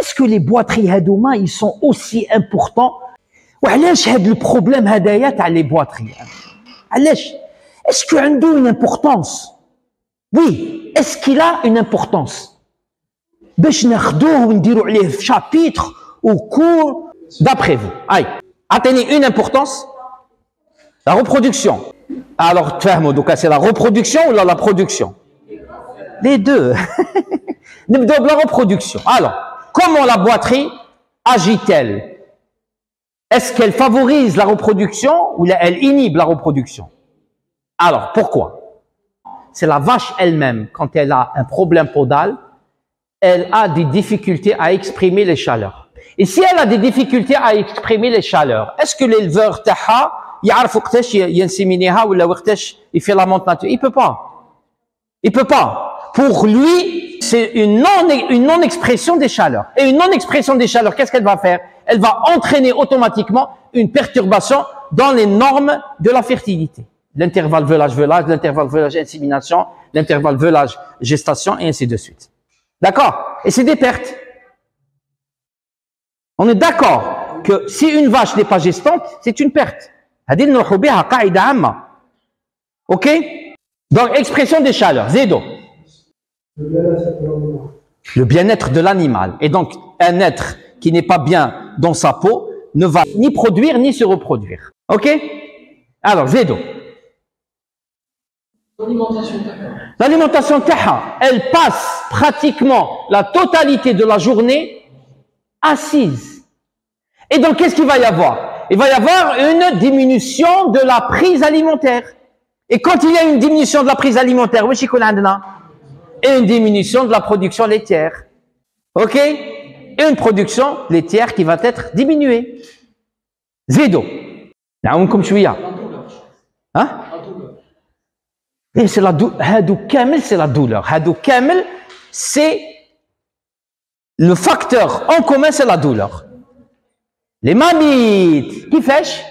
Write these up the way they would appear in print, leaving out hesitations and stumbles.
est-ce que les boiteries هادوما ils sont aussi importants وعلاش هاد البروبليم هدايا تاع les boiteries علاش est-ce que عنده une importance oui est-ce qu'il a une importance باش ناخذوه ونديروا عليه في chapitre ou cours d'après vous aïe atteignez une importance la reproduction alors تفهموا دوكا c'est la reproduction ou la production les deux نبداو بلا reproduction alors comment la boiterie agit-elle est-ce qu'elle favorise la reproduction ou elle inhibe la reproduction alors pourquoi c'est la vache elle-même quand elle a un problème podal elle a des difficultés à exprimer les chaleurs et si elle a des difficultés à exprimer les chaleurs est-ce que l'éleveur تاعها يعرف وقتاش ينسيمينيها ولا وقتاش يفي la monte naturelle il peut pas pour lui c'est une non-expression des chaleurs. Et une non-expression des chaleurs, qu'est-ce qu'elle va faire? Elle va entraîner automatiquement une perturbation dans les normes de la fertilité. L'intervalle veulage-veulage, l'intervalle veulage-insémination, l'intervalle veulage-gestation, et ainsi de suite. D'accord? Et c'est des pertes. On est d'accord que si une vache n'est pas gestante, c'est une perte. Ok? Donc, expression des chaleurs. Zédo. Le bien-être de l'animal. Et donc, un être qui n'est pas bien dans sa peau ne va ni produire ni se reproduire. Ok? Alors, Zédo. L'alimentation taha, elle passe pratiquement la totalité de la journée assise. Et donc, qu'est-ce qu'il va y avoir? Il va y avoir une diminution de la prise alimentaire. Et quand il y a une diminution de la prise alimentaire, oui, et une diminution de la production laitière. Ok? Et une production laitière qui va être diminuée. Zido. Naoumkoum chouïa. Hein? Et c'est la douleur. Hadou kamel, c'est la douleur. Hadou kamel, c'est le facteur en commun, c'est la douleur. Les mamites, qui fêchent?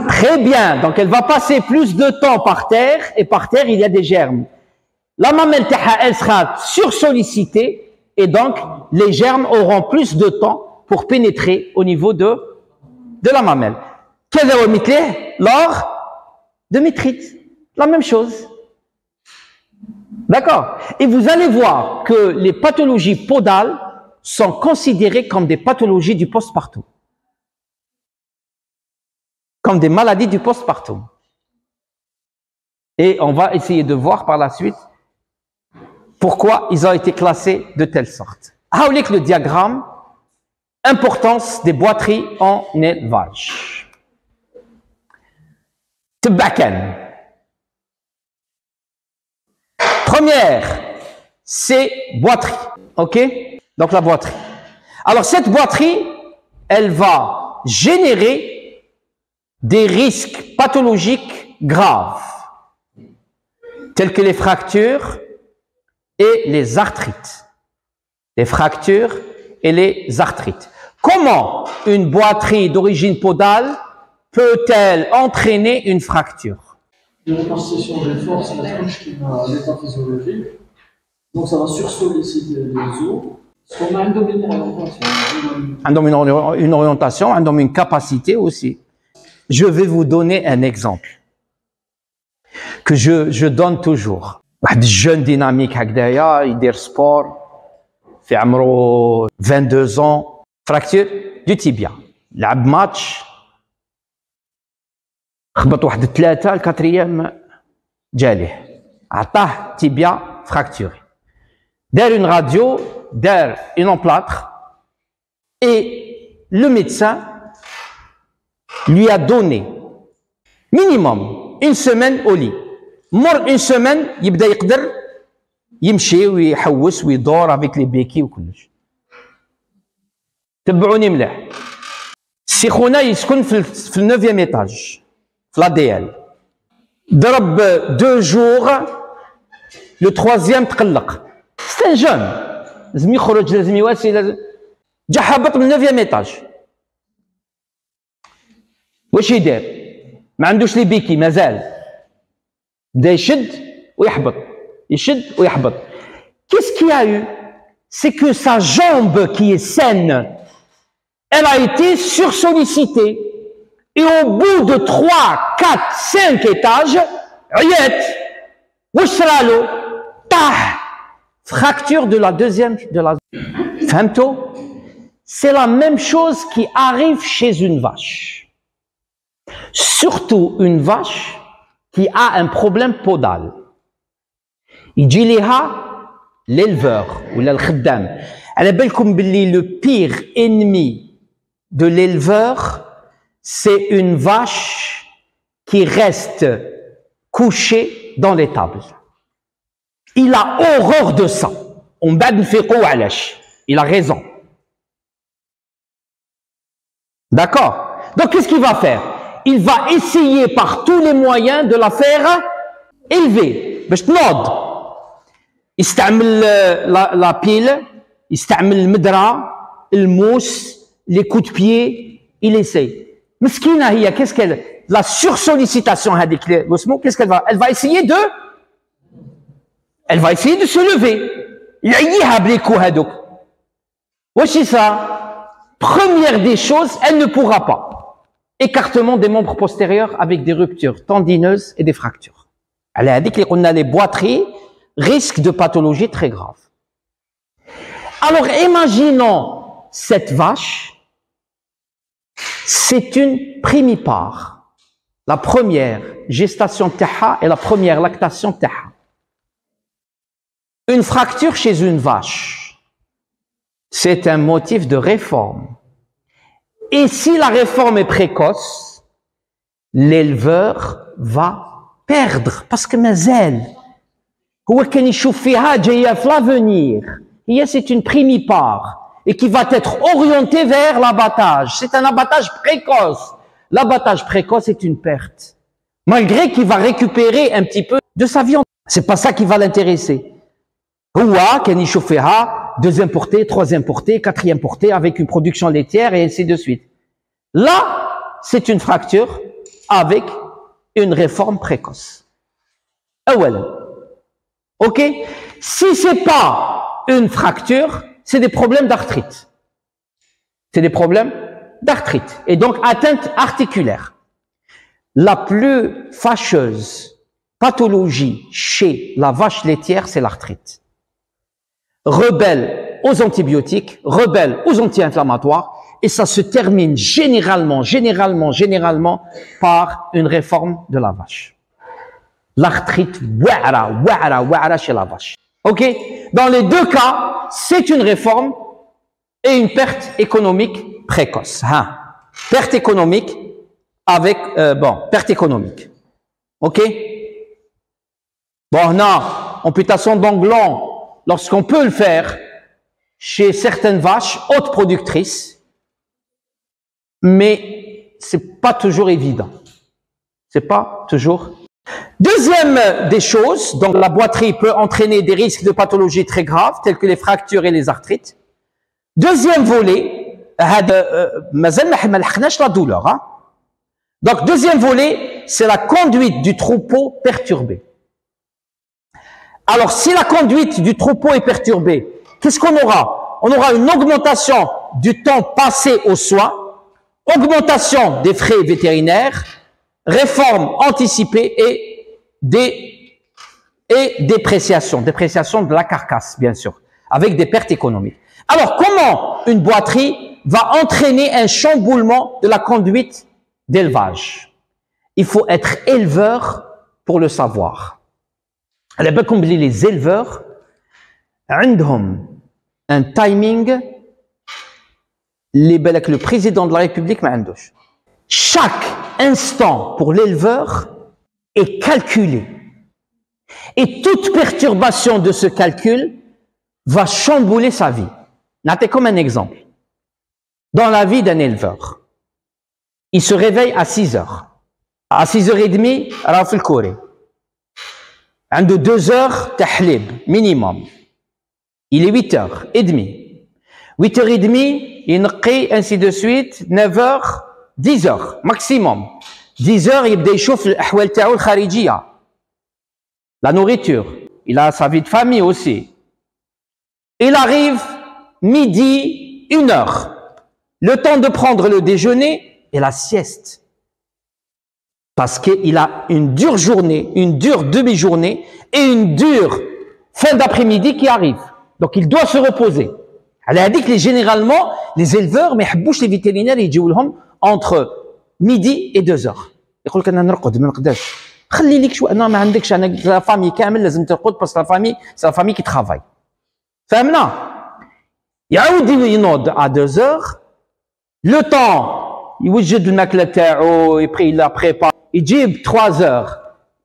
Très bien. Donc elle va passer plus de temps par terre, et par terre il y a des germes. La mamelle taha, elle sera sursollicitée et donc les germes auront plus de temps pour pénétrer au niveau de la mamelle. Quel est l'or de métrite? La même chose. D'accord? Et vous allez voir que les pathologies podales sont considérées comme des pathologies du postpartum. Comme des maladies du postpartum. Et on va essayer de voir par la suite pourquoi ils ont été classés de telle sorte. Haoulik le diagramme, importance des boiteries en élevage. Tbakan. Première, c'est boiterie. Ok? Donc la boiterie. Alors cette boiterie, elle va générer des risques pathologiques graves, tels que les fractures et les arthrites. Les fractures et les arthrites. Comment une boiterie d'origine podale peut-elle entraîner une fracture? Une répartition des forces à la couche qui va à l'état physiologique. Donc ça va sursolliciter les os. Parce qu'on a une orientation, une capacité aussi. Je vais vous donner un exemple que je donne toujours. Un jeune dynamique هكذايا يدير sport في عمره 22 ans fracture du tibia لعب ماتش خبط واحد 3 الكاتريام جاليه عطاه tibia fracturé دار une radio دار une emplâtre et le médecin lui a donné minimum une semaine au lit. مر une semaine يبدا يقدر يمشي ويحوس ويدور avec les béquilles وكلش. تبعوني مليح. سي خونا يسكن في النوفيام ايطاج في لاديال. ضرب 2 jours le 3e تقلق. C'est un jeune. لازم يخرج لازم يواسي لازم جا هبط من 9e ايطاج. واش يدير؟ ما عندوش لي بيكي مازال. بدا يشد ويحبط يشد ويحبط. Qu'est-ce qu'il y a eu? c'est que sa jambe qui est saine, elle a été sursollicitée. Et au bout de 3, 4, 5 étages, fracture de la deuxième, Fahmto? C'est la même chose qui arrive chez une vache. Surtout une vache qui a un problème podal. Il dit l'éleveur ou l'khaddam. Le pire ennemi de l'éleveur, c'est une vache qui reste couchée dans l'étable. Il a horreur de ça. Il a raison. D'accord? Donc, qu'est-ce qu'il va faire? Il va essayer par tous les moyens de la faire élever. Il استعمل la pile, il استعمل المدرة, le mousse, les coups de pied, il essaye. Meskina hiya, qu'est-ce qu'elle, la sursollicitation, qu'est-ce qu'elle va? Elle va essayer de se lever. Wesh ça? Première des choses, elle ne pourra pas. Écartement des membres postérieurs avec des ruptures tendineuses et des fractures. Elle a dit qu'on a les boiteries, risque de pathologie très grave. Alors, imaginons cette vache, c'est une primipare. La première gestation taha et la première lactation taha. Une fracture chez une vache, c'est un motif de réforme. Et si la réforme est précoce, l'éleveur va perdre, parce que mazel, l'avenir, c'est une primipare et qui va être orientée vers l'abattage. C'est un abattage précoce. L'abattage précoce est une perte. Malgré qu'il va récupérer un petit peu de sa viande. C'est pas ça qui va l'intéresser. Deuxième portée, troisième portée, quatrième portée, avec une production laitière et ainsi de suite. Là, c'est une fracture avec une réforme précoce. Ok? Si c'est pas une fracture, c'est des problèmes d'arthrite. C'est des problèmes d'arthrite. Et donc, atteinte articulaire. La plus fâcheuse pathologie chez la vache laitière, c'est l'arthrite. Rebelle aux antibiotiques, rebelle aux anti-inflammatoires, et ça se termine généralement par une réforme de la vache. L'arthrite, wa'ara chez la vache. Ok? Dans les deux cas, c'est une réforme et une perte économique précoce. Perte économique avec, perte économique. Ok? Bon, non, amputation d'ongles, lorsqu'on peut le faire chez certaines vaches hautes productrices, mais c'est pas toujours évident. C'est pas toujours. Deuxième des choses, donc la boiterie peut entraîner des risques de pathologies très graves, tels que les fractures et les arthrites. Deuxième volet, la douleur. Donc deuxième volet, c'est la conduite du troupeau perturbée. Alors si la conduite du troupeau est perturbée, qu'est-ce qu'on aura? On aura une augmentation du temps passé aux soins, augmentation des frais vétérinaires, réforme anticipée et dépréciation de la carcasse, bien sûr, avec des pertes économiques. Alors, comment une boiterie va entraîner un chamboulement de la conduite d'élevage? Il faut être éleveur pour le savoir. Les éleveurs, عندهم un timing, le président de la République ما عندوش. Chaque instant pour l'éleveur est calculé. Et toute perturbation de ce calcul va chambouler sa vie. Notez comme un exemple. Dans la vie d'un éleveur, il se réveille à 6 heures. À 6h30, راه في الكوري. عنده 2 heures تحليب minimum. Il est 8h30. 8h30, ينقي ainsi de suite, 9h, 10h maximum. 10h, يبدا يشوف الأحوال تاعو الخارجية. La nourriture. Il a sa vie de famille aussi. Il arrive midi, 1h. Le temps de prendre le déjeuner et la sieste. Parce qu'il a une dure journée, une dure demi-journée et une dure fin d'après-midi qui arrive. Donc il doit se reposer. Elle a dit que généralement, les éleveurs, mais les vétérinaires, ils disent entre midi et 2h. يقول لك انا نرقد ما نقدرش خلي لك شويه انا ما عندكش انا لا فامي كامل لازم ترقد بس لا فامي سي لا فامي كي ترافاي فهمنا يعاود ينوض à 2h le temps يوجد الماكله تاعو يبقى لا بريبار يجيب 3h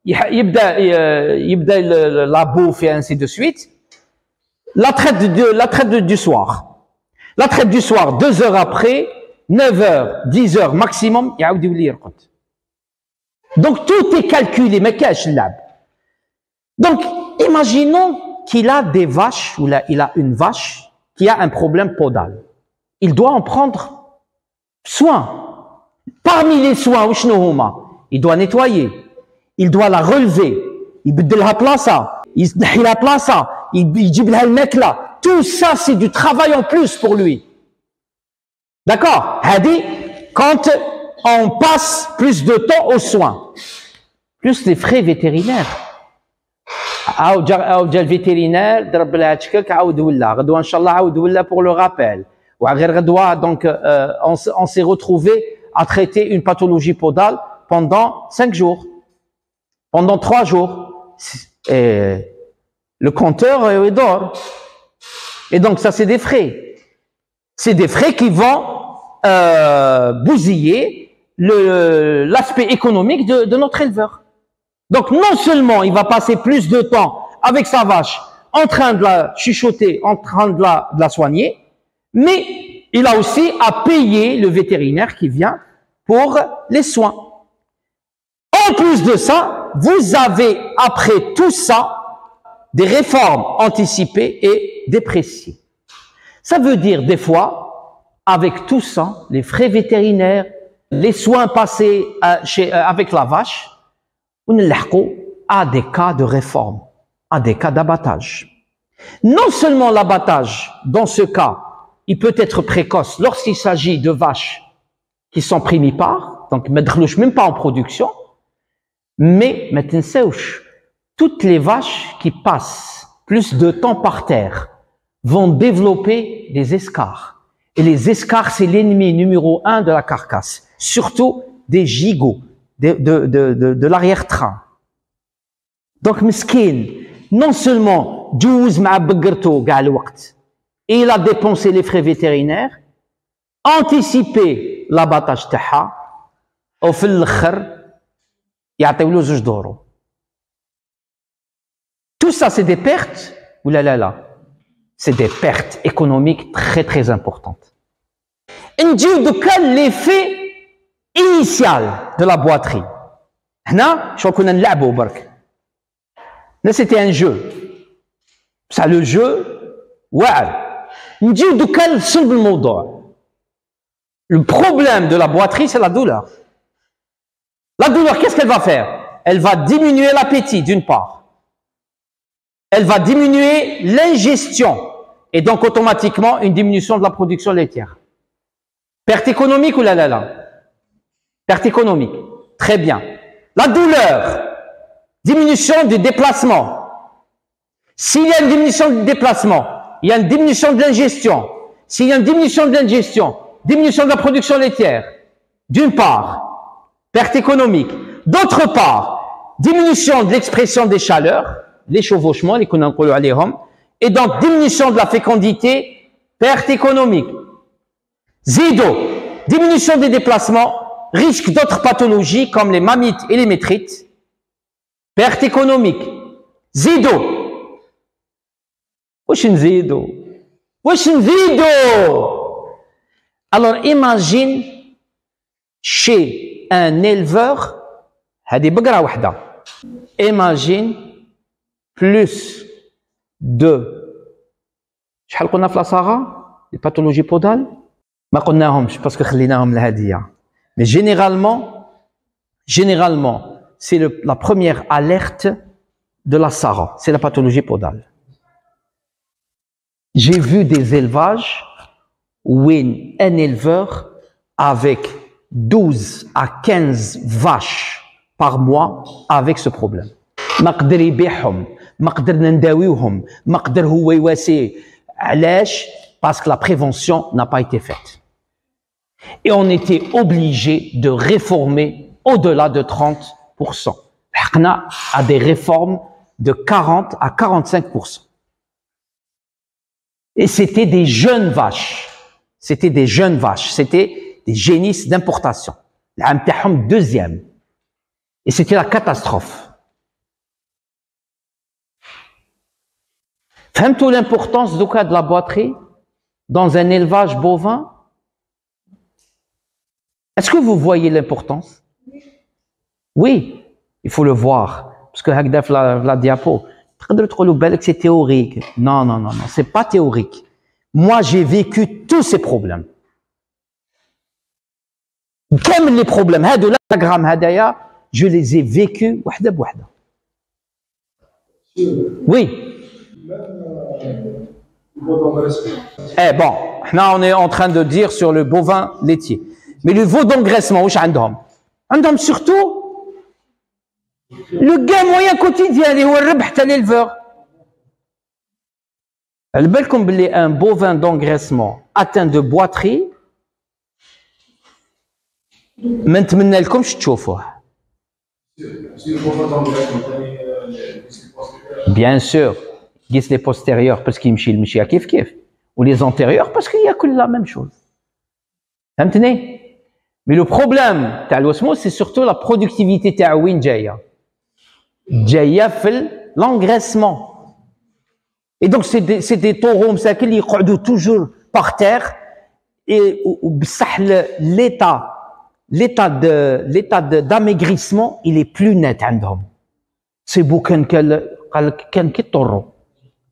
يبدا la bouffe et ainsi de suite la traite du soir la traite du soir 2h après 9h 10h maximum يعاود يولي يرقد. Donc tout est calculé, mais qu'est-ce que c'est? Donc imaginons qu'il a des vaches, ou là, il a une vache qui a un problème podal. Il doit en prendre soin. Parmi les soins, il doit nettoyer, il doit la relever, il بدلها la place, il ينحي la place, il يجيب لها الماكلة. Tout ça c'est du travail en plus pour lui. D'accord? Hadi, quand on passe plus de temps aux soins, plus les frais vétérinaires. عاود جا الفيترينير ضرب لها تشكك عاود ولا غدوه ان شاء الله عاود ولا pour le rappel. وغير غدوه donc on s'est retrouvé à traiter une pathologie podale pendant 5 jours, pendant 3 jours. Et le compteur il dort. Et donc ça c'est des frais. C'est des frais qui vont bousiller l'aspect économique de notre éleveur. Donc non seulement il va passer plus de temps avec sa vache en train de la chuchoter, en train de la soigner, mais il a aussi à payer le vétérinaire qui vient pour les soins. En plus de ça, vous avez après tout ça des réformes anticipées et dépréciées. Ça veut dire des fois, avec tout ça, les frais vétérinaires, les soins passés avec la vache, on a des cas de réforme, à des cas d'abattage. Non seulement l'abattage, dans ce cas, il peut être précoce lorsqu'il s'agit de vaches qui sont primipares, donc même pas en production, mais maintenant, toutes les vaches qui passent plus de temps par terre vont développer des escarres. Et les escarres, c'est l'ennemi numéro 1 de la carcasse, surtout des gigots, de l'arrière-train. Donc, miskin, non seulement جوز مع بقرته كاع الوقت, et il a dépensé les frais vétérinaires, anticipé l'abattage تاعها, وفي الاخر يعطيو له 2 دورو. Tout ça, c'est des pertes ou là. C'est des pertes économiques très très importantes. نجيو دوكا l'effet initial de la boiterie. هنا شو كنا نلعبوا برك. Là c'était un jeu. Ça le jeu واعر. نجيو دوكا لصلب الموضوع. Le problème de la boiterie c'est la douleur. La douleur, qu'est-ce qu'elle va faire? Elle va diminuer l'appétit d'une part. Elle va diminuer l'ingestion et donc automatiquement une diminution de la production laitière. Perte économique ou là? Perte économique. Très bien. La douleur, diminution du déplacement. S'il y a une diminution du déplacement, il y a une diminution de l'ingestion. S'il y a une diminution de l'ingestion, diminution de la production laitière, d'une part, perte économique. D'autre part, diminution de l'expression des chaleurs, les chevauchements, les konanqulu alayhom, et donc diminution de la fécondité, perte économique. Zido, diminution des déplacements, risque d'autres pathologies comme les mammites et les métrites, perte économique. Zido. Wesh nzido. Alors imagine chez un éleveur, هذه بقرة واحدة. Imagine plus de شحال قلنا في لاصاغا les pathologies podales ما قلناهمش parce que خليناهم الهدية. Mais généralement c'est la première alerte de la SARA, c'est la pathologie podale. J'ai vu des élevages où un éleveur avec 12 à 15 vaches par mois avec ce problème. ما قدر يبيعهم، ما قدرنا نداويوهم، ما قدر هو يواسي. علاش؟ Parce que la prévention n'a pas été faite. Et on était obligé de réformer au-delà de 30%. On a des réformes de 40 à 45%. Et c'était des jeunes vaches. C'était des jeunes vaches. C'était des génisses d'importation. L'âme تاعهم deuxième. Et c'était la catastrophe. Fahmtou l'importance de la boiterie dans un élevage bovin? Est-ce que vous voyez l'importance? Oui, il faut le voir. Parce que la diapo, c'est théorique. Non, non, non, non, c'est pas théorique. Moi, j'ai vécu tous ces problèmes. Comme les problèmes, la gramme hadaya, je les ai vécus, wahda bwahda. Oui. Eh bon, là on est en train de dire sur le bovin laitier. Mais le veau d'engraissement, où عندهم surtout le gain moyen quotidien, اللي هو الربح تاع l'éleveur. على بالكم بلي un bovin d'engraissement atteint de boiterie ما نتمنى لكمش تشوفوه. Bien sûr, les postérieurs parce qu'il me chie à kif kif, ou les antérieurs parce qu'il y a que la même chose. فهمتني؟ Mais le problème تاع l'osmose c'est surtout la productivité تاع وين جايه. جايه في l'engraissement. Et donc c'est des taureaux مساكن اللي يقعدوا toujours par terre et بصح l'état d'amaigrissement il est plus net عندهم. C'est beau كان كي الطورو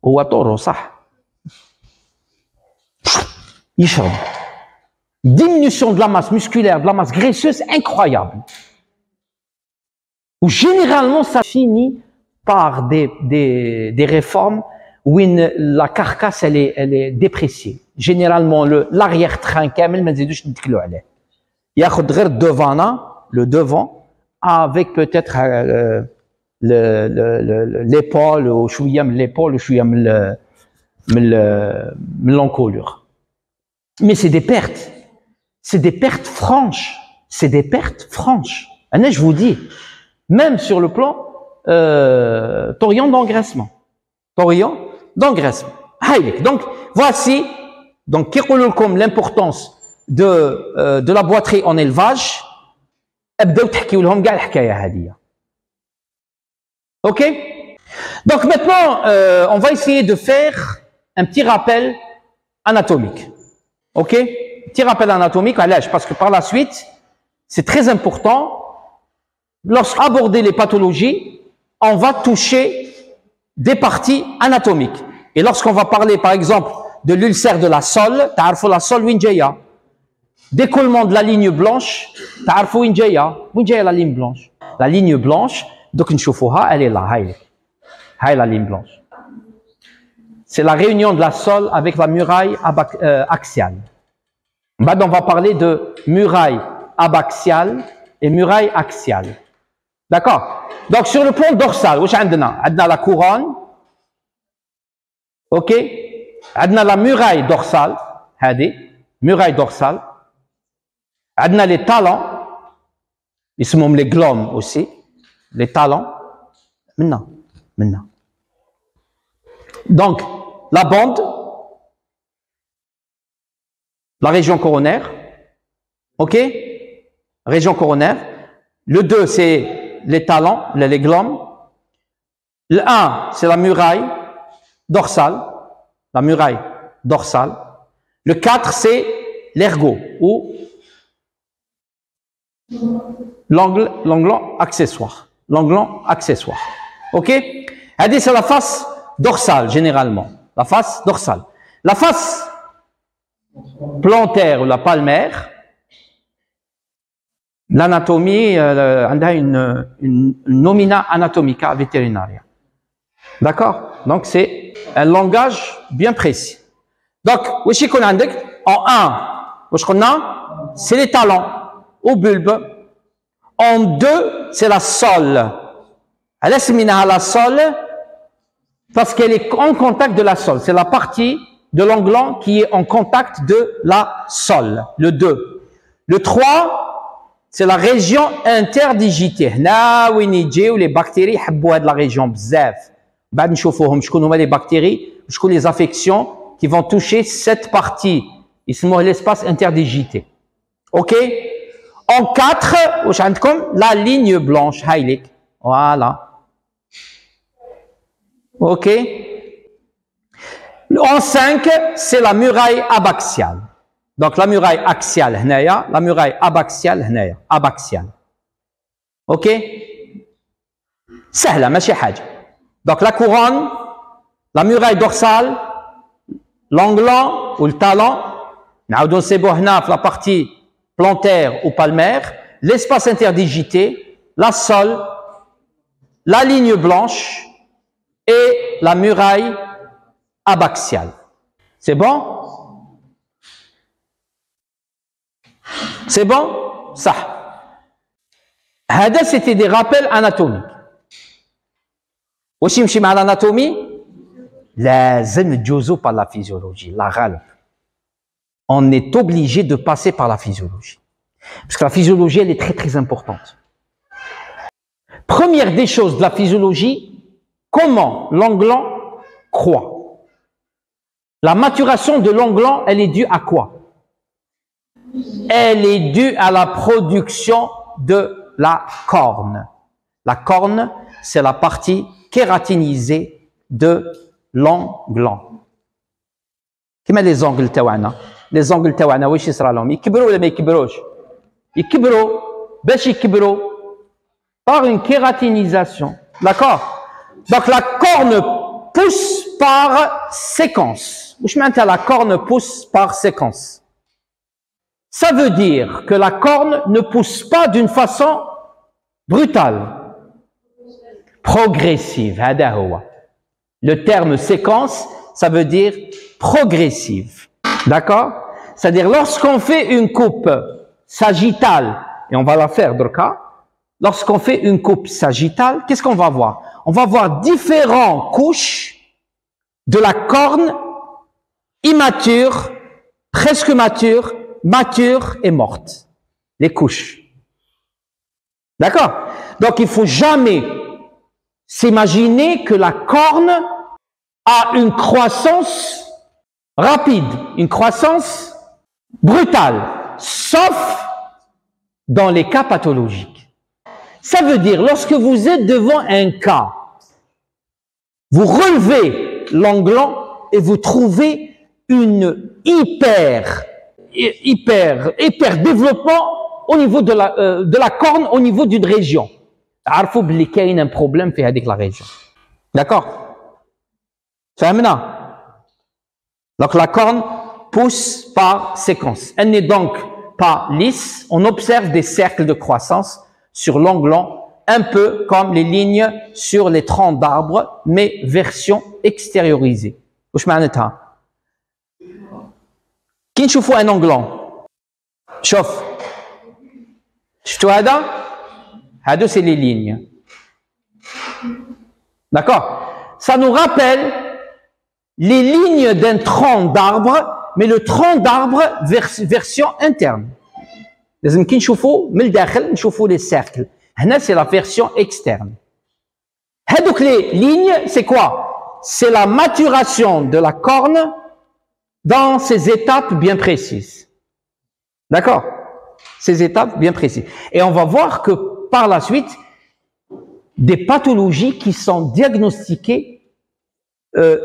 هو طورو صح يشرب. Diminution de la masse musculaire, de la masse graisseuse incroyable. Où généralement ça finit par des réformes où la carcasse elle est dépréciée. Généralement l'arrière-train كامل ما نزيدوش نتكلوا عليه. ياخذ غير le devant avec peut-être l'épaule ou شويه من l'épaule وشويه من l'encolure. Mais c'est des pertes. C'est des pertes franches. C'est des pertes franches. Et je vous dis, même sur le plan torion d'engraissement. Torion d'engraissement. Donc, voici donc comme l'importance de la boiterie en élevage. Ok? Donc maintenant, on va essayer de faire un petit rappel anatomique. Ok? Petit rappel anatomique, parce que par la suite, c'est très important, lorsqu'aborder les pathologies, on va toucher des parties anatomiques. Et lorsqu'on va parler, par exemple, de l'ulcère de la sole, ta'arfou la sole winjaya. Décollement de la ligne blanche, ta'arfou winjaya. Winjaya la ligne blanche. La ligne blanche, donc nchoufoha, elle est là, haï la ligne blanche. C'est la réunion de la sole avec la muraille axiale. Maintenant, on va parler de muraille abaxiale et muraille axiale. D'accord? Donc, sur le plan dorsal, on a la couronne. Ok? On a la muraille dorsale. Muraille dorsale. On a les talons. Ils sont les glomes aussi. Les talons. Maintenant. Donc, la bande. La région coronaire, ok? Région coronaire. Le 2, c'est les talons, les glomes. Le 1, c'est la muraille dorsale. La muraille dorsale. Le 4, c'est l'ergot ou l'angle accessoire. L'angle accessoire. Ok? C'est la face dorsale, généralement. La face dorsale. La face plantaire ou la palmaire, l'anatomie, elle a une nomina anatomica veterinaria. D'accord? Donc c'est un langage bien précis. Donc, en 1, c'est les talons au bulbe. En 2, c'est la sole. Elle est la sole parce qu'elle est en contact de la sole. C'est la partie de l'onglan qui est en contact de la sole. Le 2. Le 3, c'est la région interdigitée. Là où les bactéries aiment la région bzaf. بعد نشوفوهم شكون هما les bactéries, شكون les affections qui vont toucher cette partie. Ils sont l'espace interdigité. OK? En 4, واش عندكم la ligne blanche هايليك. Voilà. OK? En 5, c'est la muraille abaxiale. Donc la muraille axiale هنايا, la muraille abaxiale هنايا, abaxiale. OK? سهلة ماشي حاجة. Donc la couronne, la muraille dorsale, l'anglan ou le talon, نعاودو نصيبو هنا في la partie plantaire ou palmaire, l'espace interdigité, la sole, la ligne blanche et la muraille abaxiale. C'est bon? C'est bon? Ça. هذا c'était des rappels anatomiques. واش يمشي مع l'anatomie؟ لازم نجوزو par la physiologie, la غالب. On est obligé de passer par la physiologie. Parce que la physiologie, elle est très très importante. Première des choses de la physiologie, comment l'onglan croît. La maturation de l'onglan, elle est due à quoi? Elle est due à la production de la corne. La corne, c'est la partie kératinisée de l'onglan. كما les ongles تاعنا. Les ongles تاعنا واش يصرى لهم؟ يكبروا ولا ما يكبروش؟ يكبروا. باش يكبروا par une kératinisation. D'accord? Donc la corne pousse par séquence. واش معناتها la corne pousse par séquence? Ça veut dire que la corne ne pousse pas d'une façon brutale, progressive. هذا هو. Le terme séquence, ça veut dire progressive. D'accord? C'est-à-dire lorsqu'on fait une coupe sagittale, et on va la faire Dorka, lorsqu'on fait une coupe sagittale, qu'est-ce qu'on va voir? On va voir différentes couches de la corne immature, presque mature, mature et morte. Les couches. D'accord? Donc il faut jamais s'imaginer que la corne a une croissance rapide, une croissance brutale, sauf dans les cas pathologiques. Ça veut dire, lorsque vous êtes devant un cas, vous relevez l'onglan et vous trouvez une hyper développement au niveau de la corne, au niveau d'une région. عرفوا بلي كاين un problème في هذيك la région. D'accord? فهمنا؟ Donc la corne pousse par séquence. Elle n'est donc pas lisse. On observe des cercles de croissance sur l'onglan, un peu comme les lignes sur les troncs d'arbres, mais version extériorisée. واش معناتها؟ كي نشوفوا un onglan, شوف شفتوا هذا؟ هادو c'est les lignes. D'accord? Ça nous rappelle les lignes d'un tronc d'arbre, mais le tronc d'arbre version interne. لازم كي نشوفوا من الداخل نشوفوا les cercles. هنا c'est la version externe. هادوك les lignes, c'est quoi? C'est la maturation de la corne dans ces étapes bien précises. D'accord? Ces étapes bien précises. Et on va voir que par la suite, des pathologies qui sont diagnostiquées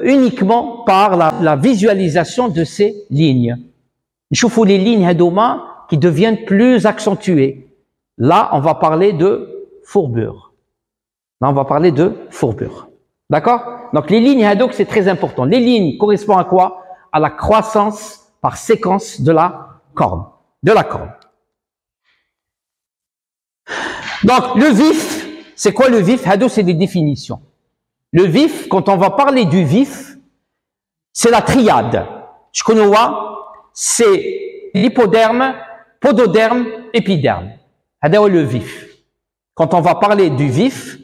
uniquement par la visualisation de ces lignes. نشوفوا les lignes هذوما qui deviennent plus accentuées. Là, on va parler de fourbure. Là, on va parler de fourbure. D'accord? Donc, les lignes hadouk, c'est très important. Les lignes correspondent à quoi? À la croissance par séquence de la corne. De la corne. Donc, le vif, c'est quoi le vif? Hadouk, c'est des définitions. Le vif, quand on va parler du vif, c'est la triade. c'est l'hypoderme, pododerme, épiderme. C'est le vif. Quand on va parler du vif,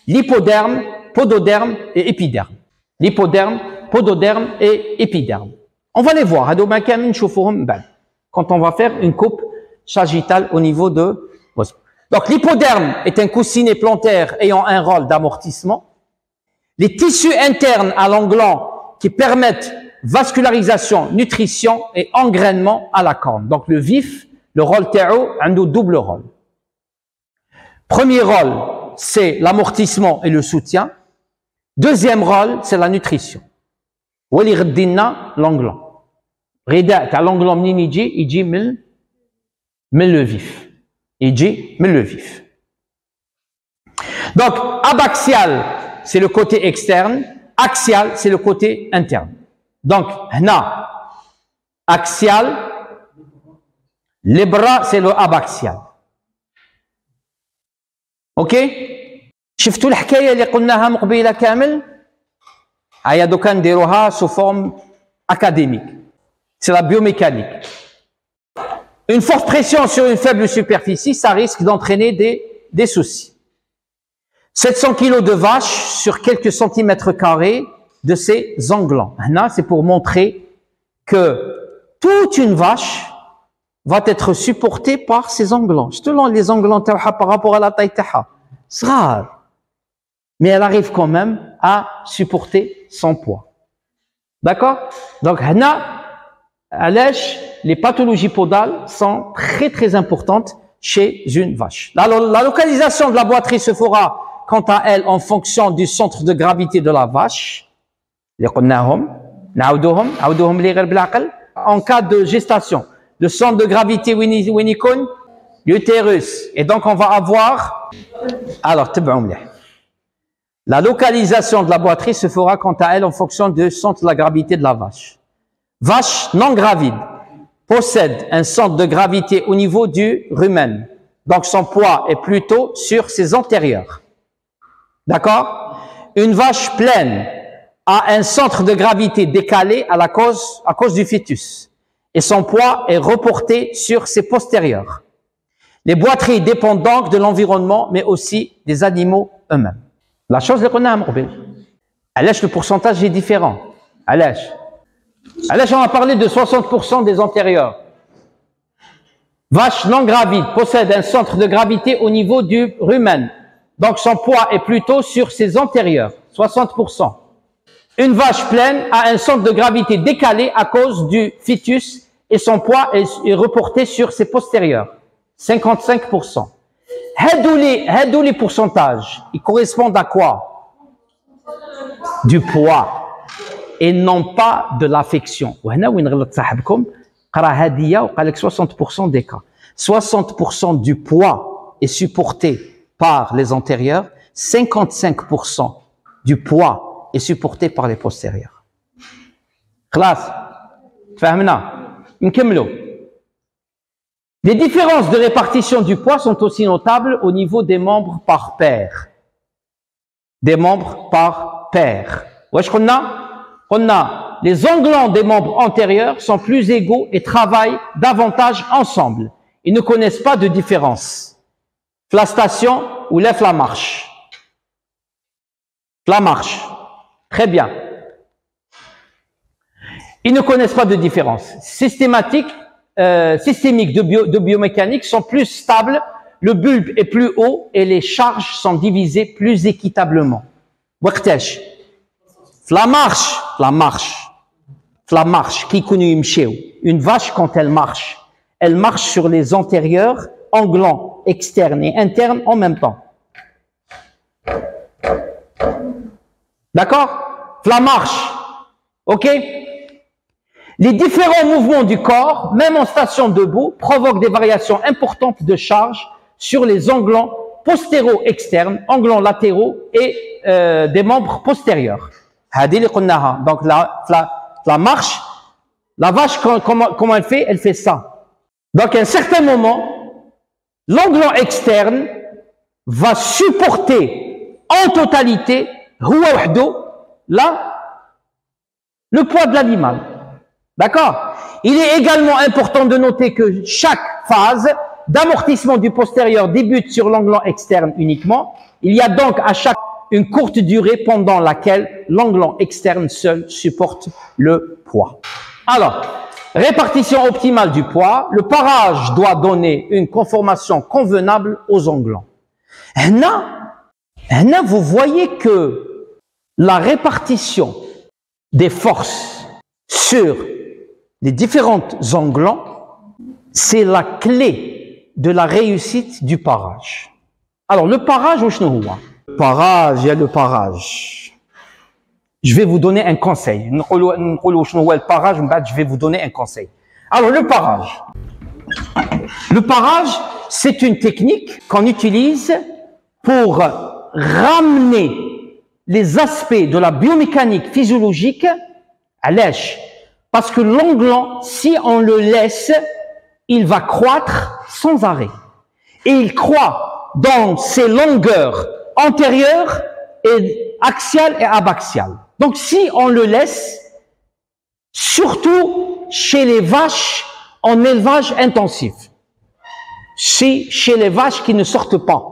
l'hypoderme, pododerme et épiderme. L'hypoderme, pododerme et épiderme. On va les voir. Quand on va faire une coupe sagittale au niveau de... Donc l'hypoderme est un coussinet plantaire ayant un rôle d'amortissement. Les tissus internes à l'englan qui permettent vascularisation, nutrition et engrainement à la corne. Donc le vif, le rôle Tao, un double rôle. Premier rôle, c'est l'amortissement et le soutien. Deuxième rôle, c'est la nutrition. Wali ghaddina l'englan. Rida ta l'englan mnin yiji min le vif. Yiji min le vif. Donc abaxial, c'est le côté externe. Axial, c'est le côté interne. Donc, hna, axial, les bras, c'est le abaxial. Ok? شفتوا الحكاية اللي قلناها مقبيلة كامل؟ هيا دوكا نديروها sous forme académique. C'est la biomécanique. Une forte pression sur une faible superficie, ça risque d'entraîner des soucis. 700 kg de vache sur quelques centimètres carrés de ses englans. Là, c'est pour montrer que toute une vache va être supportée par ses englans. Je te lance les englans par rapport à la taille taha. C'est rare. Mais elle arrive quand même à supporter son poids. D'accord? Donc, les pathologies podales sont très importantes chez une vache. La localisation de la boiterie se fera quant à elle en fonction du centre de gravité de la vache. En cas de gestation, le centre de gravité Winnicott, l'utérus. Et donc on va avoir, alors la localisation de la boiterie se fera quant à elle en fonction du centre de la gravité de la vache. Vache non gravide possède un centre de gravité au niveau du rumen. Donc son poids est plutôt sur ses antérieurs. D'accord? Une vache pleine a un centre de gravité décalé à cause du fœtus. Et son poids est reporté sur ses postérieurs. Les boiteries dépendent donc de l'environnement, mais aussi des animaux eux-mêmes. La chose qu'on a à le pourcentage est différent. On a parlé de 60% des antérieurs. Vache non gravide possède un centre de gravité au niveau du rumen. Donc son poids est plutôt sur ses antérieurs, 60%. Une vache pleine a un centre de gravité décalé à cause du fœtus et son poids est reporté sur ses postérieurs, 55%. Les pourcentages, ils correspondent à quoi? Du poids et non pas de l'affection. 60% des cas. 60% du poids est supporté par les antérieurs, 55% du poids est supporté par les postérieurs. Classe, les différences de répartition du poids sont aussi notables au niveau des membres par paire. Des membres par paire. On a les englans des membres antérieurs sont plus égaux et travaillent davantage ensemble. Ils ne connaissent pas de différence. La station ou lève la marche. La marche. Très bien. Ils ne connaissent pas de différence. Systémique de biomécanique sont plus stables, le bulbe est plus haut et les charges sont divisées plus équitablement. La marche, qui connaît une vache quand elle marche sur les antérieurs, englans, externes et internes en même temps. D'accord? La marche. Ok? Les différents mouvements du corps, même en station debout, provoquent des variations importantes de charge sur les englans postéro-externes, englans latéraux et des membres postérieurs. Donc la marche, la vache, comment elle fait? Elle fait ça. Donc à un certain moment, l'englan externe va supporter en totalité, le poids de l'animal. D'accord? Il est également important de noter que chaque phase d'amortissement du postérieur débute sur l'anglant externe uniquement. Il y a donc à chaque une courte durée pendant laquelle l'anglant externe seul supporte le poids. Alors, répartition optimale du poids. Le parage doit donner une conformation convenable aux anglants. Là, vous voyez que la répartition des forces sur les différents anglants, c'est la clé de la réussite du parage. Alors, le parage, où parage, il y a le parage. Je vais vous donner un conseil. Je vais vous donner un conseil. Alors, le parage. Le parage, c'est une technique qu'on utilise pour ramener les aspects de la biomécanique physiologique à l'èche. Parce que l'anglant, si on le laisse, il va croître sans arrêt. Et il croît dans ses longueurs antérieures et axiales et abaxiales. Donc si on le laisse, surtout chez les vaches en élevage intensif, chez les vaches qui ne sortent pas.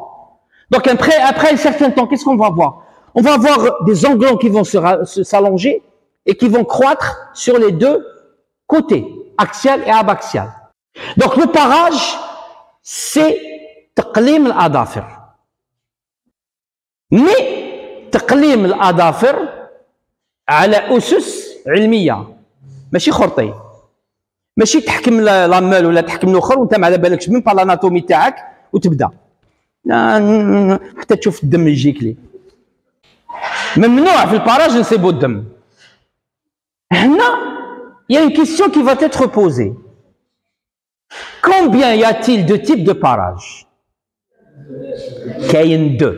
Donc après un certain temps, qu'est-ce qu'on va voir? On va avoir des anglants qui vont s'allonger et qui vont croître sur les deux côtés, axial et abaxial. Donc le parage, c'est تقليم الأظافر. Mais تقليم الأظافر على أسس علمية ماشي خرطي. ماشي تحكم لامال ولا تحكم الاخر وانت ما على بالكش من الاناتومي تاعك وتبدا حتى تشوف الدم يجيك لي. ممنوع في الباراج نسيبو الدم. هنا il y a une question qui va être posée. Combien y a-t-il de types de parage? كاين deux.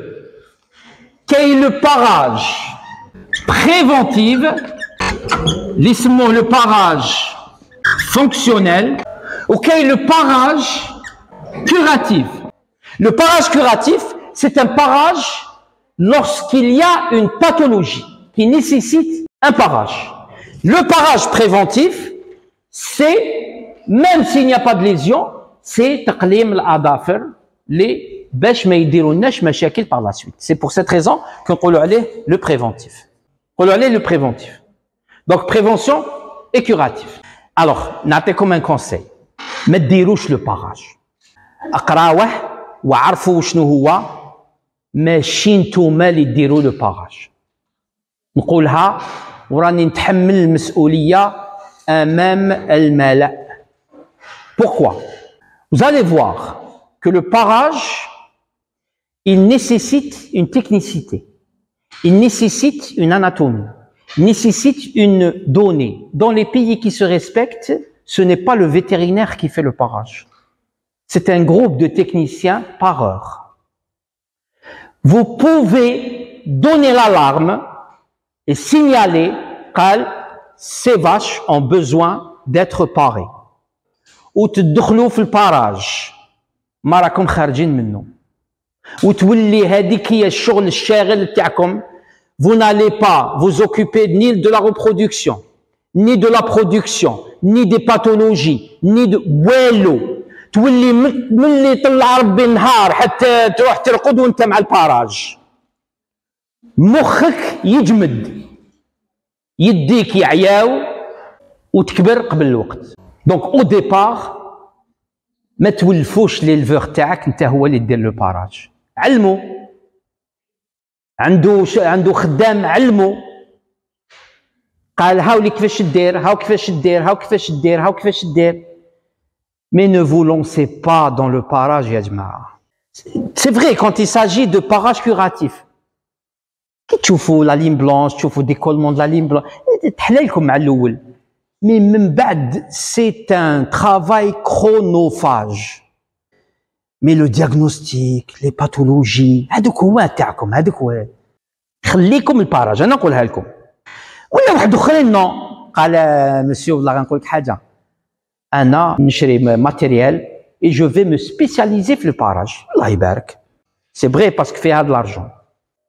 كاين le parage préventif, lismons le parage fonctionnel, auquel le parage curatif. Le parage curatif, c'est un parage lorsqu'il y a une pathologie qui nécessite un parage. Le parage préventif, c'est, même s'il n'y a pas de lésion, c'est تقليم الأظافر les باش ما يديرولناش مشاكل par la suite. C'est pour cette raison qu'on peut aller le préventif. On peut aller le préventif. Donc prévention et curatif. Alors, نعطيكم un conseil. ما تديروش le parage. اقراوه وعرفوا شنو هو ماشي نتوما اللي ديروا le parage. نقولها وراني نتحمل المسؤولية أمام الملأ. Pourquoi? Vous allez voir que le parage, il nécessite une technicité. Il nécessite une anatomie. Il nécessite une donnée. Dans les pays qui se respectent, ce n'est pas le vétérinaire qui fait le parage. C'est un groupe de techniciens par heure. Vous pouvez donner l'alarme et signaler que ces vaches ont besoin d'être parées. Ou تدخلوا في الباراج ما راكم خارجين منه وتولي هذيك هي الشغل الشاغل تاعكم. Vous n'allez pas vous occuper ni de la reproduction, ni de la production, ni des pathologies, ni de والو. تولي ملي طلع ربي النهار حتى تروح ترقد وانت مع الباراج. مخك يجمد، يديك يعياو وتكبر قبل الوقت. Donc au départ ما تولفوش ليلفور تاعك انت هو اللي دير لو باراج. علمو عنده خدام علمو قال هاولي كيفاش دير هاو كيفاش دير هاو كيفاش دير هاو كيفاش دير. Mais ne vous lancez pas dans le parage يا جماعة. C'est vrai quand il s'agit de parage curatif. كي تشوفوا لا لين بلانش تشوفوا ديكولمون لا لين بلانش تحلالكم مع الأول. Mais من بعد c'est un travail chronophage. Mais le diagnostic, les pathologies, هذوك هو تاعكم هذوك هو. خليكم الباراج أنا نقولها لكم. ولا واحد اخرين نو قال مسيو والله غنقول لك حاجة. أنا نشري ماتيريال et je vais me spécialiser في الباراج. الله يبارك. C'est vrai parce que فيها de l'argent.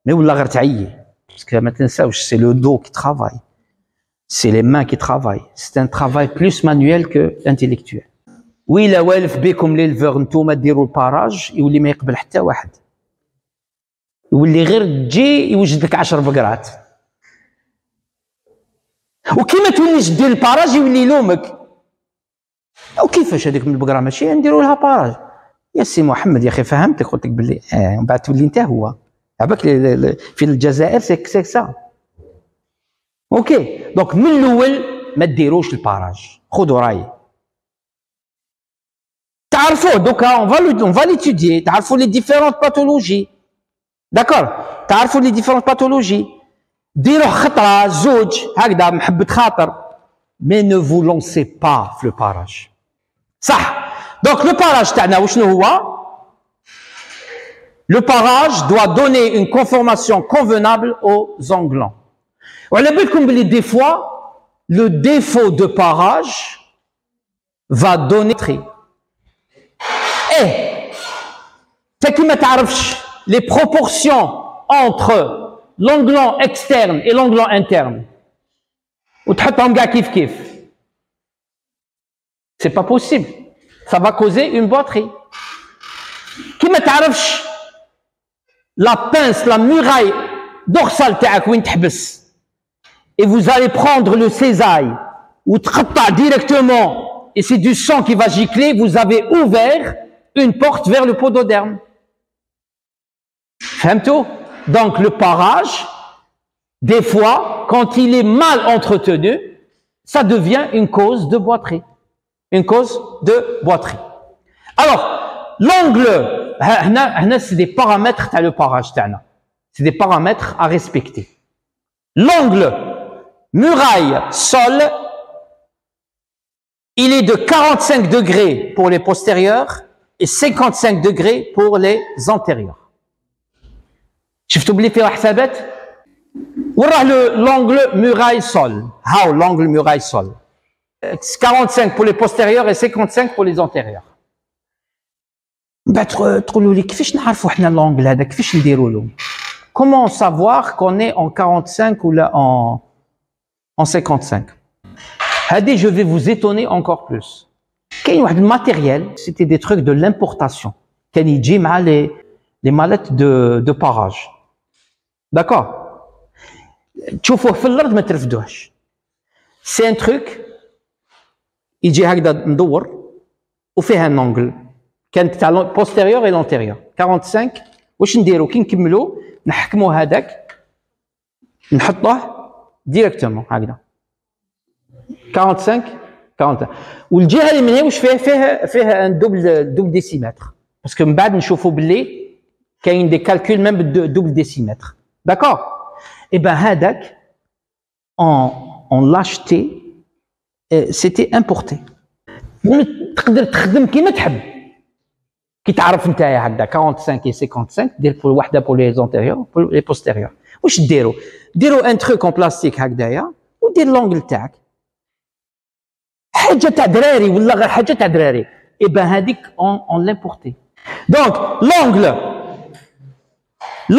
Mais والله غير تعيي. Parce que ما تنساوش c'est le dos qui travaille. C'est les mains qui travaillent. C'est un travail plus manuel que intellectuel. Oui, la والف بكم l'éleveur نتوما ديروا الباراج يولي ما يقبل حتى واحد. يولي غير تجي يوجد لك 10 بقرات. وكيما توليش دير الباراج يولي يلومك. وكيفاش هذيك من البقره ماشي نديروا لها باراج؟ يا سي محمد يا اخي فهمتك قلت لك باللي من بعد تولي انت هو. عباك في الجزائر سي سا. اوكي دونك من الاول ما ديروش الباراج خذوا رايي تعرفوا دوكا اون فا ليتوديي تعرفوا لي ديفيرونت باثولوجي داكور تعرفوا لي ديفيرونت باثولوجي ديروه خطره زوج هكذا محبه خاطر مي نو فو لونسي با في لو باراج صح دونك لو باراج تاعنا وشنو هو le parage doit donner une conformation convenable aux englants. وعلى بالكم بلي des fois le défaut de parage va donner tri. Et tu ne تعرفش les proportions entre l'onglant externe et l'onglant interne وتحطهم كاع كيف كيف. C'est pas possible. Ça va causer une boiterie. كي ما تعرفش la pince, la muraille dorsale تاعك وين تحبس et vous allez prendre le cisaille ou تقطع directement et c'est du sang qui va gicler, vous avez ouvert une porte vers le pododerme. فهمتوا؟ Donc le parage, des fois, quand il est mal entretenu, ça devient une cause de boiterie. Une cause de boiterie. Alors, l'angle, c'est des paramètres à le parage. C'est des paramètres à respecter. L'angle muraille-sol, il est de 45 degrés pour les postérieurs et 55 degrés pour les antérieurs. شفتوا بلي فيه حسابات؟ وراه l'angle muraille-sol. How l'angle muraille-sol? 45 pour les postérieurs et 55 pour les antérieurs. بعد تقولوا لي كيفاش نعرفوا حنا l'angle هذا كيفاش نديروا له؟ Comment savoir qu'on est en 45 ou là en 55? هذه je vais vous étonner encore plus. كاين واحد الماتيريال c'était des trucs de l'importation كان يجي مع les mallettes de parage. D'accord? تشوفوه في الارض ما ترفدوهش. C'est un truc يجي هكذا مدور وفيها un angle. كانت تاع البوستيريور اي لونتيريور 45 واش نديرو كي نكملو نحكمو هذاك نحطوه ديريكتومون هكذا 45 والجهه اللي من هنا واش فيها ان دوبل ديسيمتر باسكو من بعد نشوفوا باللي كاين دي كالكول ميم بالدوبل ديسيمتر داكور اي بان هذاك اون لاشتي سيتي امبورتي تقدر تخدم كيما تحب كي تعرف نتايا هكذا 45 et 55 دير بول وحده بول لي زونتيريور بول لي بوستيريور واش ديروا ان تروك اون بلاستيك هكذايا ودير لونغل تاعك حاجه تاع دراري ولا غير حاجه تاع دراري اي بان هذيك اون لامبورتي دونك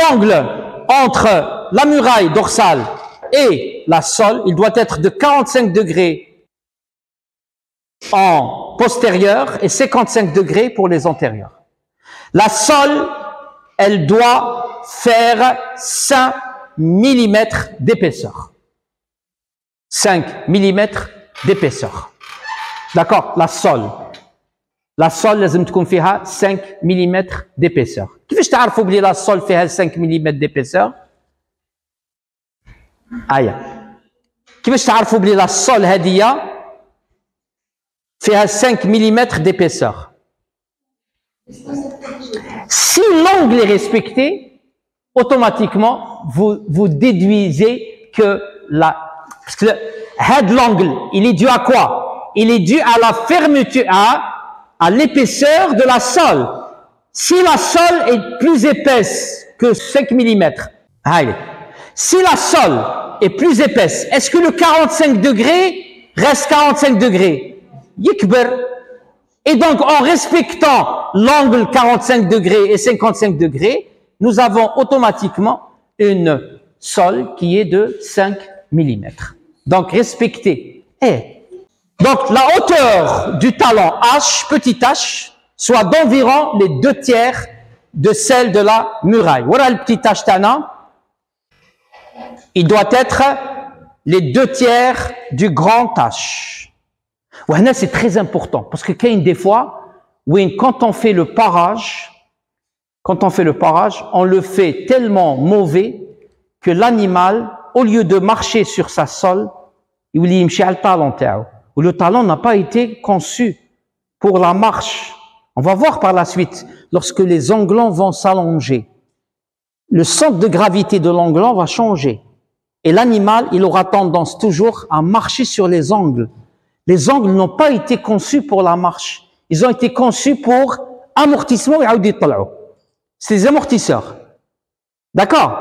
l'angle entre la muraille dorsale et la sole il doit être de 45 degrés en postérieur et 55 degrés pour les antérieurs. La sole, elle doit faire 5 mm d'épaisseur. 5 mm d'épaisseur. D'accord? La sole. La sole, لازم تكون فيها 5 mm d'épaisseur. كيفاش تعرفوا بلي la sole فيها 5 mm d'épaisseur؟ كيفاش تعرفوا بلي la sole هذيا فيها 5 mm d'épaisseur. Si l'angle est respecté, automatiquement, vous déduisez que parce que l'angle, il est dû à quoi? Il est dû à la fermeture, à l'épaisseur de la sole. Si la sole est plus épaisse que 5 mm, si la sole est plus épaisse, est-ce que le 45 degrés reste 45 degrés? Yikber. Et donc, en respectant l'angle 45 degrés et 55 degrés, nous avons automatiquement une sole qui est de 5 mm. Donc, respectez. Donc, la hauteur du talon H, petit h, soit d'environ les 2/3 de celle de la muraille. Voilà le petit h tana. Il doit être les 2/3 du grand H. Voilà, c'est très important parce que des fois, oui, quand on fait le parage, on le fait tellement mauvais que l'animal, au lieu de marcher sur sa sole, il y a le talon. Le talon n'a pas été conçu pour la marche. On va voir par la suite, lorsque les onglons vont s'allonger, le centre de gravité de l'onglan va changer. Et l'animal, il aura tendance toujours à marcher sur les ongles. Les ongles n'ont pas été conçus pour la marche. Ils ont été conçus pour amortissement et audit-tal'ou. C'est des amortisseurs. D'accord?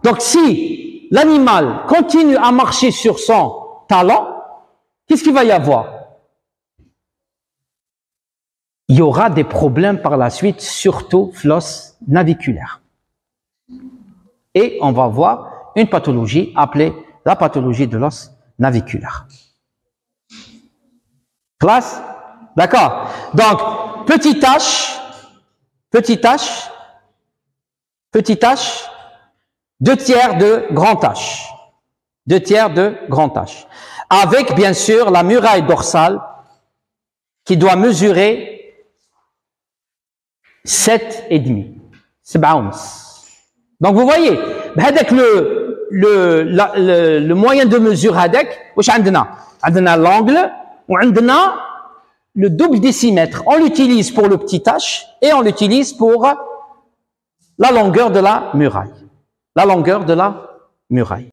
Donc, si l'animal continue à marcher sur son talon, qu'est-ce qu'il va y avoir? Il y aura des problèmes par la suite, surtout l'os naviculaire. Et on va voir une pathologie appelée la pathologie de l'os naviculaire. Classe? D'accord? Donc, petit h, 2/3 de grand H. 2/3 de grand H. Avec, bien sûr, la muraille dorsale qui doit mesurer 7,5. 7 Donc, vous voyez, avec le moyen de mesure, on a l'angle, on a le double décimètre. On l'utilise pour le petit h et on l'utilise pour la longueur de la muraille. La longueur de la muraille.